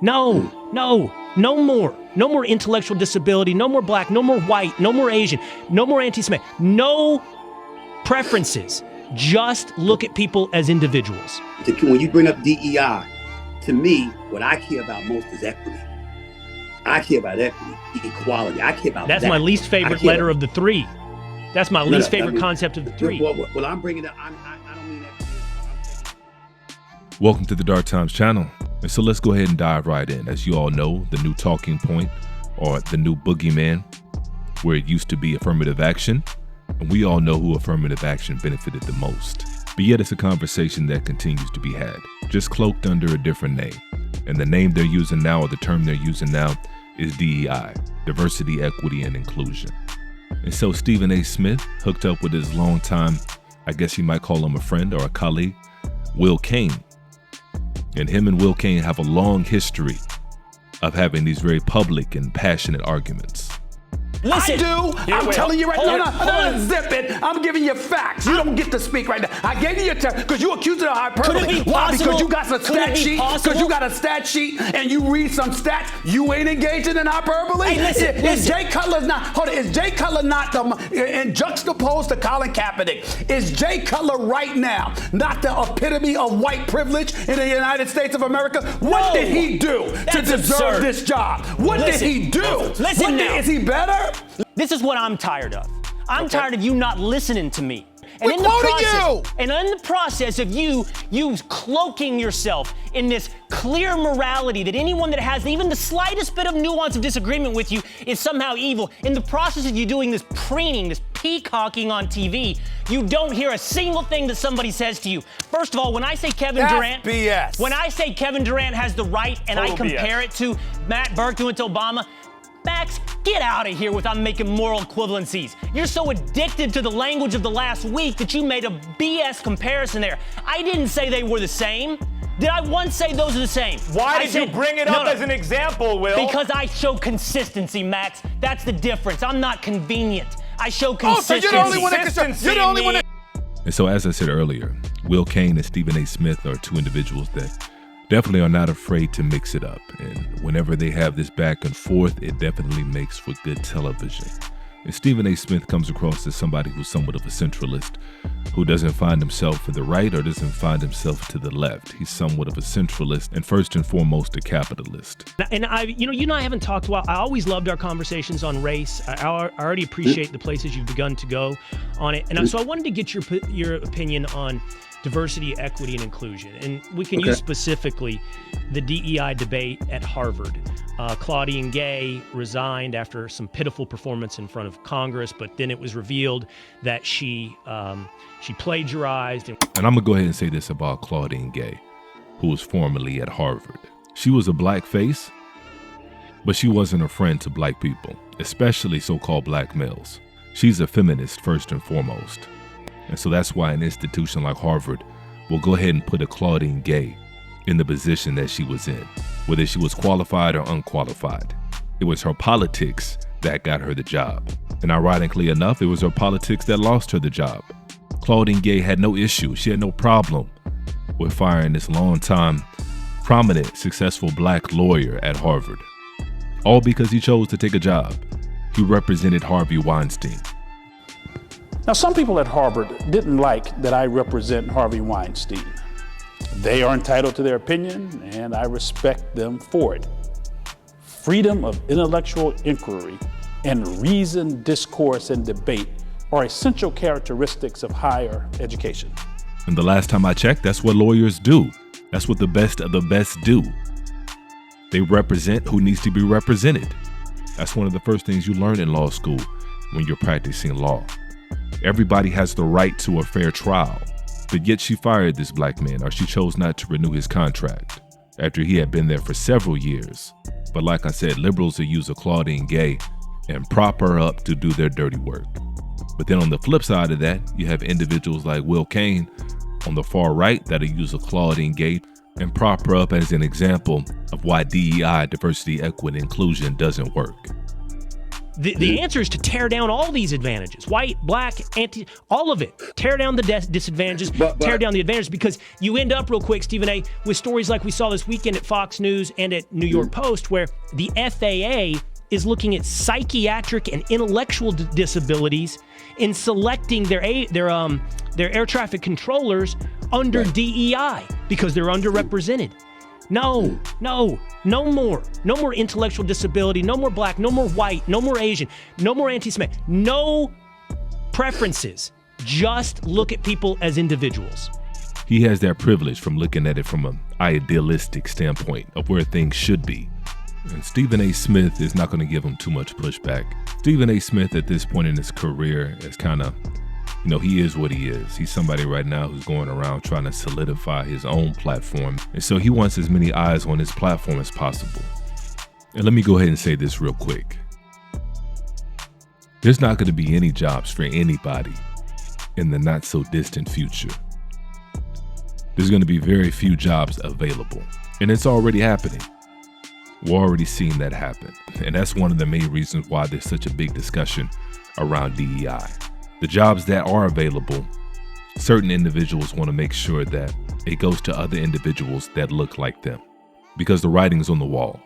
No more. No more intellectual disability, no more black, no more white, no more Asian, no more anti-Semitic, no preferences. Just look at people as individuals. When you bring up DEI, to me, what I care about most is equity. I care about equity, equality. I care about That's my least favorite letter of the three. That's my least favorite concept of the three. Well, I'm bringing it. I don't mean that. Welcome to the Dark Times channel. And so let's go ahead and dive right in. As you all know, the new talking point, or the new boogeyman, where it used to be affirmative action, and we all know who affirmative action benefited the most. But yet it's a conversation that continues to be had, just cloaked under a different name. And the name they're using now, or the term they're using now, is DEI, diversity, equity, and inclusion. And so Stephen A. Smith hooked up with his longtime, I guess you might call him a friend or a colleague, Will Cain. And him and Will Cain have a long history of having these very public and passionate arguments. Listen, I do. I'm telling you right now. Zip it. I'm giving you facts. You don't get to speak right now. I gave you your turn because you accused it of hyperbole. Why? Because you got a stat sheet. Because you got a stat sheet and you read some stats. You ain't engaging in hyperbole. Hey, listen. Is Jay Cutler not? Hold on. Is Jay Cutler not and juxtaposed to Colin Kaepernick? Is Jay Cutler right now not the epitome of white privilege in the United States of America? What did he do to deserve this job? What did he do? Listen now. Is he better? This is what I'm tired of. I'm tired of you not listening to me. And in the process of you cloaking yourself in this clear morality that anyone that has even the slightest bit of nuance of disagreement with you is somehow evil. In the process of you doing this preening, this peacocking on TV, you don't hear a single thing that somebody says to you. First of all, when I say Kevin Durant, BS. When I say Kevin Durant has the right and I compare it to Matt Burke doing to Obama, Max, get out of here with I'm making moral equivalencies. You're so addicted to the language of the last week that you made a BS comparison there. I didn't say they were the same. Did I once say those are the same? Why did you bring it up as an example, Will? Because I show consistency, Max. That's the difference. I'm not convenient. I show consistency. So you're the only one that And so as I said earlier, Will Cain and Stephen A. Smith are two individuals that definitely are not afraid to mix it up. And whenever they have this back and forth, it definitely makes for good television. And Stephen A. Smith comes across as somebody who's somewhat of a centralist, who doesn't find himself to the right or doesn't find himself to the left. He's somewhat of a centralist and first and foremost a capitalist. And you and I haven't talked well. I always loved our conversations on race. I already appreciate the places you've begun to go on it. And so I wanted to get your opinion on diversity, equity, and inclusion. And we can use specifically the DEI debate at Harvard. Claudine Gay resigned after some pitiful performance in front of Congress, but then it was revealed that she plagiarized. And I'm gonna go ahead and say this about Claudine Gay, who was formerly at Harvard. She was a black face, but she wasn't a friend to black people, especially so-called black males. She's a feminist first and foremost. And so that's why an institution like Harvard will go ahead and put a Claudine Gay in the position that she was in, whether she was qualified or unqualified. It was her politics that got her the job. And ironically enough, it was her politics that lost her the job. Claudine Gay had no issue. She had no problem with firing this longtime, prominent, successful black lawyer at Harvard. All because he chose to take a job. He represented Harvey Weinstein. Now, some people at Harvard didn't like that I represent Harvey Weinstein. They are entitled to their opinion, and I respect them for it. Freedom of intellectual inquiry and reasoned discourse and debate are essential characteristics of higher education. And the last time I checked, that's what lawyers do. That's what the best of the best do. They represent who needs to be represented. That's one of the first things you learn in law school when you're practicing law. Everybody has the right to a fair trial, but yet she fired this black man, or she chose not to renew his contract after he had been there for several years. But like I said, liberals will use a Claudine Gay and prop her up to do their dirty work. But then on the flip side of that, you have individuals like Will Cain on the far right that'll use a Claudine Gay and prop her up as an example of why DEI, diversity, equity, inclusion doesn't work. The answer is to tear down all these advantages, white, black, anti, all of it. Tear down the disadvantages, tear down the advantages, because you end up real quick, Stephen A., with stories like we saw this weekend at Fox News and at New York Post, where the FAA is looking at psychiatric and intellectual disabilities in selecting their air traffic controllers under DEI because they're underrepresented. No more intellectual disability, no more black, no more white, no more Asian, no more anti-Semitic, no preferences. Just look at people as individuals. He has that privilege from looking at it from an idealistic standpoint of where things should be. And Stephen A. Smith is not going to give him too much pushback. Stephen A. Smith at this point in his career is kind of, he is what he is. He's somebody right now who's going around trying to solidify his own platform. And so he wants as many eyes on his platform as possible. And let me go ahead and say this real quick. There's not going to be any jobs for anybody in the not so distant future. There's going to be very few jobs available. And it's already happening. We're already seeing that happen. And that's one of the main reasons why there's such a big discussion around DEI. The jobs that are available, certain individuals want to make sure that it goes to other individuals that look like them, because the writing's on the wall.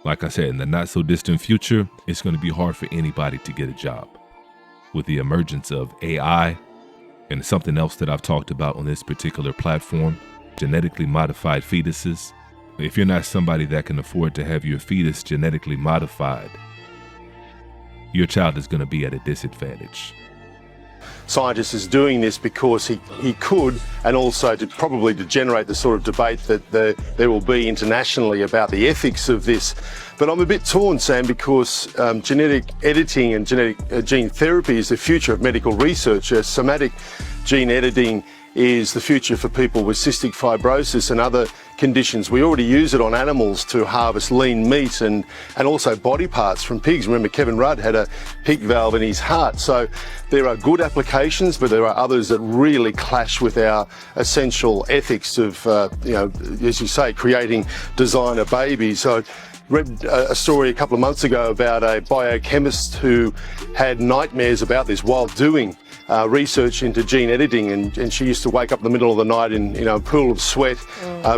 Like I said, in the not so distant future, it's going to be hard for anybody to get a job. With the emergence of AI and something else that I've talked about on this particular platform, genetically modified fetuses. If you're not somebody that can afford to have your fetus genetically modified, your child is going to be at a disadvantage. Scientist is doing this because he could, and also probably to generate the sort of debate that there will be internationally about the ethics of this. But I'm a bit torn, Sam, because genetic editing and genetic gene therapy is the future of medical research. Somatic gene editing is the future for people with cystic fibrosis and other conditions. We already use it on animals to harvest lean meat and also body parts from pigs. Remember, Kevin Rudd had a pig valve in his heart. So there are good applications, but there are others that really clash with our essential ethics of, as you say, creating designer babies. So I read a story a couple of months ago about a biochemist who had nightmares about this while doing research into gene editing, and she used to wake up in the middle of the night in a pool of sweat,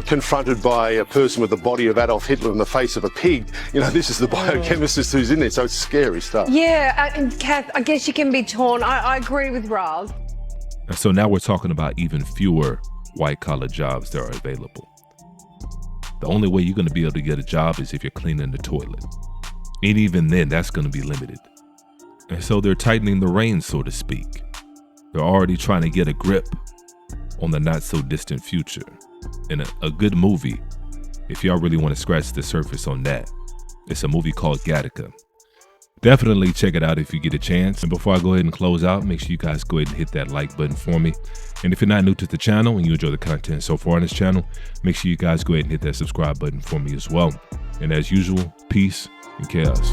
confronted by a person with the body of Adolf Hitler and the face of a pig. This is the biochemist who's in there, so it's scary stuff. Yeah, and Kath, I guess you can be torn. I agree with Raz. And so now we're talking about even fewer white-collar jobs that are available. The only way you're going to be able to get a job is if you're cleaning the toilet. And even then, that's going to be limited. And so they're tightening the reins, so to speak. They're already trying to get a grip on the not so distant future. And a good movie, if y'all really want to scratch the surface on that, it's a movie called Gattaca. Definitely check it out if you get a chance. And before I go ahead and close out, make sure you guys go ahead and hit that like button for me. And if you're not new to the channel and you enjoy the content so far on this channel, make sure you guys go ahead and hit that subscribe button for me as well. And as usual, peace and chaos.